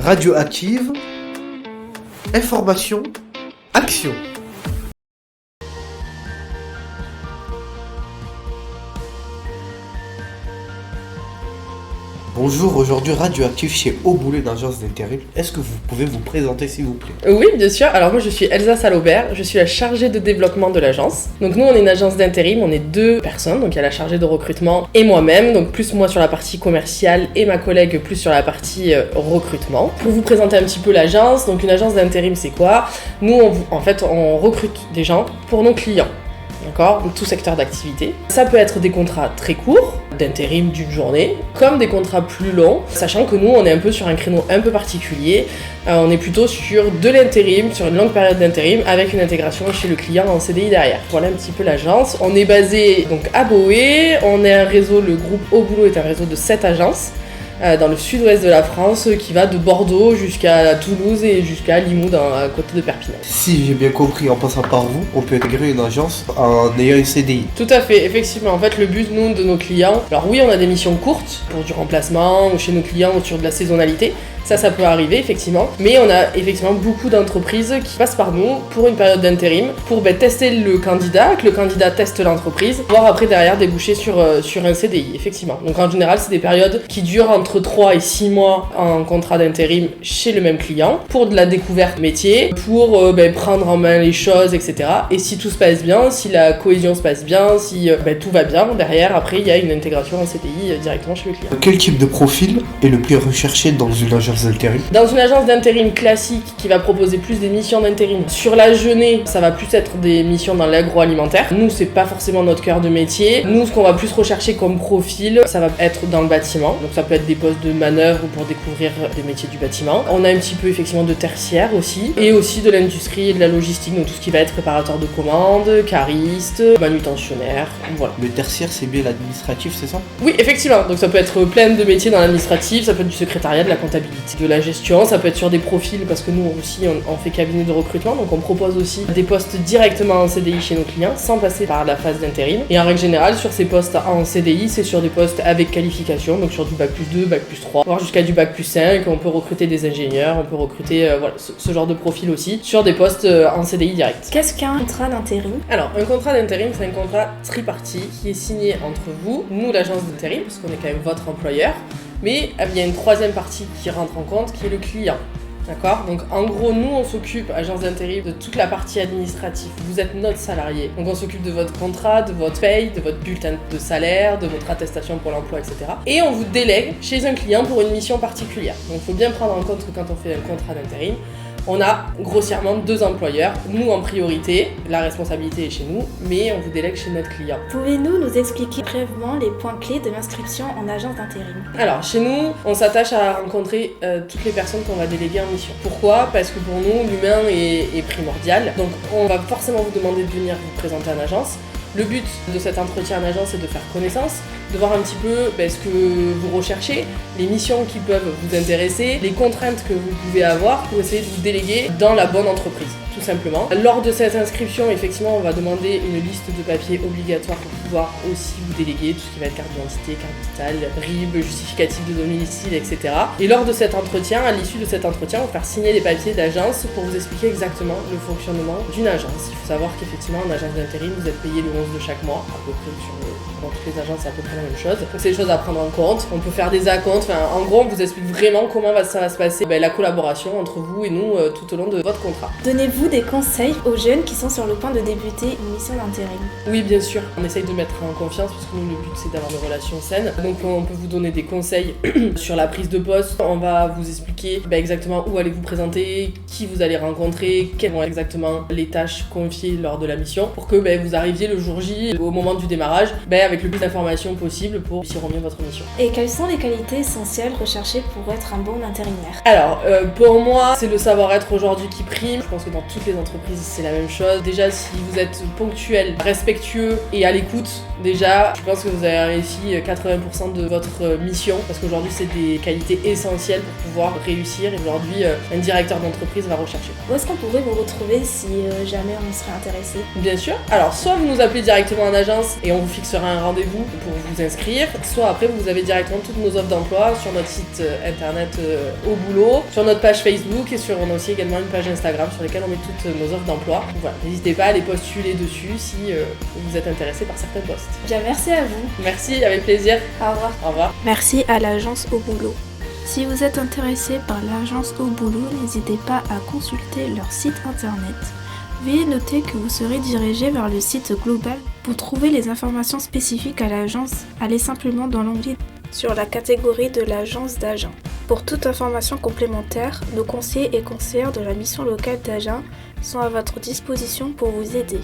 Radioactive, information, action. Bonjour, aujourd'hui Radioactive chez Au Boulot d'agence d'intérim. Est-ce que vous pouvez vous présenter s'il vous plaît? Oui, bien sûr. Alors moi je suis Elsa Salobert, je suis la chargée de développement de l'agence. Donc nous on est une agence d'intérim, on est 2 personnes, donc il y a la chargée de recrutement et moi-même, donc plus moi sur la partie commerciale et ma collègue plus sur la partie recrutement. Pour vous présenter un petit peu l'agence, donc une agence d'intérim c'est quoi? Nous on recrute des gens pour nos clients. D'accord, tout secteur d'activité. Ça peut être des contrats très courts, d'intérim d'une journée, comme des contrats plus longs, sachant que nous, on est un peu sur un créneau un peu particulier. On est plutôt sur de l'intérim, sur une longue période d'intérim, avec une intégration chez le client en CDI derrière. Voilà un petit peu l'agence. On est basé donc à Boé, on est un réseau, le groupe Au Boulot est un réseau de 7 agences. Dans le sud-ouest de la France, qui va de Bordeaux jusqu'à Toulouse et jusqu'à Limoux, à côté de Perpignan. Si j'ai bien compris, en passant par vous, on peut intégrer une agence en ayant une CDI. Tout à fait, effectivement. En fait, le but, nous, de nos clients, alors oui, on a des missions courtes pour du remplacement ou chez nos clients ou sur de la saisonnalité. Ça peut arriver, effectivement. Mais on a effectivement beaucoup d'entreprises qui passent par nous pour une période d'intérim, pour tester le candidat, que le candidat teste l'entreprise, voire après derrière déboucher sur un CDI, effectivement. Donc en général, c'est des périodes qui durent entre 3 et 6 mois en contrat d'intérim chez le même client, pour de la découverte métier, pour prendre en main les choses, etc. Et si tout se passe bien, si la cohésion se passe bien, si tout va bien, derrière, après, il y a une intégration en CDI directement chez le client. Quel type de profil est le plus recherché dans une agence d'intérim? Dans une agence d'intérim classique qui va proposer plus des missions d'intérim sur la journée, ça va plus être des missions dans l'agroalimentaire. Nous, c'est pas forcément notre cœur de métier. Nous, ce qu'on va plus rechercher comme profil, ça va être dans le bâtiment. Donc ça peut être des postes de manœuvre pour découvrir des métiers du bâtiment. On a un petit peu effectivement de tertiaire aussi, et aussi de l'industrie et de la logistique, donc tout ce qui va être préparateur de commandes, cariste, manutentionnaire, voilà. Le tertiaire, c'est bien l'administratif, c'est ça? Oui, effectivement. Donc ça peut être plein de métiers dans l'administratif, ça peut être du secrétariat, de la comptabilité, de la gestion, ça peut être sur des profils, parce que nous aussi on fait cabinet de recrutement, donc on propose aussi des postes directement en CDI chez nos clients sans passer par la phase d'intérim. Et en règle générale, sur ces postes en CDI, c'est sur des postes avec qualification, donc sur du bac+2, bac+3, voire jusqu'à du bac+5. On peut recruter des ingénieurs, on peut recruter ce genre de profil aussi sur des postes en CDI direct. Qu'est-ce qu'un contrat d'intérim? Alors, un contrat d'intérim, c'est un contrat tripartite qui est signé entre vous, nous l'agence d'intérim, parce qu'on est quand même votre employeur, mais il y a une troisième partie qui rentre en compte, qui est le client. D'accord? Donc en gros, nous on s'occupe, agence d'intérim, de toute la partie administrative. Vous êtes notre salarié. Donc on s'occupe de votre contrat, de votre paye, de votre bulletin de salaire, de votre attestation pour l'emploi, etc. Et on vous délègue chez un client pour une mission particulière. Donc il faut bien prendre en compte que quand on fait un contrat d'intérim, on a grossièrement 2 employeurs. Nous en priorité, la responsabilité est chez nous, mais on vous délègue chez notre client. Pouvez-vous nous expliquer brièvement les points clés de l'inscription en agence d'intérim? Alors, chez nous, on s'attache à rencontrer toutes les personnes qu'on va déléguer en mission. Pourquoi? Parce que pour nous, l'humain est primordial. Donc, on va forcément vous demander de venir vous présenter en agence. Le but de cet entretien en agence, c'est de faire connaissance, de voir un petit peu ce que vous recherchez, les missions qui peuvent vous intéresser, les contraintes que vous pouvez avoir pour essayer de vous déléguer dans la bonne entreprise, tout simplement. Lors de cette inscription, effectivement, on va demander une liste de papiers obligatoires pour pouvoir aussi vous déléguer, tout ce qui va être carte d'identité, carte vitale, RIB, justificatif de domicile, etc. Et lors de cet entretien, à l'issue de cet entretien, on va faire signer des papiers d'agence pour vous expliquer exactement le fonctionnement d'une agence. Il faut savoir qu'effectivement, en agence d'intérim, vous êtes payé le 11 de chaque mois, à peu près dans toutes les agences, c'est à peu près la même chose. Donc c'est des choses à prendre en compte. On peut faire des acomptes. En gros, on vous explique vraiment comment ça va se passer, la collaboration entre vous et nous tout au long de votre contrat. Donnez-vous des conseils aux jeunes qui sont sur le point de débuter une mission d'intérim? Oui, bien sûr. On essaye de mettre en confiance parce que nous, le but, c'est d'avoir des relations saines. Donc on peut vous donner des conseils sur la prise de poste. On va vous expliquer exactement où allez vous présenter, qui vous allez rencontrer, quelles vont exactement les tâches confiées lors de la mission pour que vous arriviez le jour J, au moment du démarrage, avec le plus d'informations possible pour réussir au mieux votre mission. Et quelles sont les qualités essentielles recherchées pour être un bon intérimaire? Alors, pour moi, c'est le savoir-être aujourd'hui qui prime. Je pense que dans toutes les entreprises, c'est la même chose. Déjà, si vous êtes ponctuel, respectueux et à l'écoute, Déjà, je pense que vous avez réussi 80% de votre mission, parce qu'aujourd'hui c'est des qualités essentielles pour pouvoir réussir. Et aujourd'hui, un directeur d'entreprise va rechercher. Où est-ce qu'on pourrait vous retrouver si jamais on serait intéressé? Bien sûr. Alors, soit vous nous appelez directement en agence et on vous fixera un rendez-vous pour vous inscrire, soit après vous avez directement toutes nos offres d'emploi sur notre site internet Au Boulot, sur notre page Facebook et on a aussi également une page Instagram sur laquelle on met toutes nos offres d'emploi. Donc voilà, n'hésitez pas à les postuler dessus si vous êtes intéressé par certains postes. Bien, merci à vous. Merci, avec plaisir. Au revoir. Au revoir. Merci à l'agence Au Boulot. Si vous êtes intéressé par l'agence Au Boulot, n'hésitez pas à consulter leur site internet. Veuillez noter que vous serez dirigé vers le site global. Pour trouver les informations spécifiques à l'agence, allez simplement dans l'onglet sur la catégorie de l'agence d'Agen. Pour toute information complémentaire, nos conseillers et conseillères de la mission locale d'Agen sont à votre disposition pour vous aider.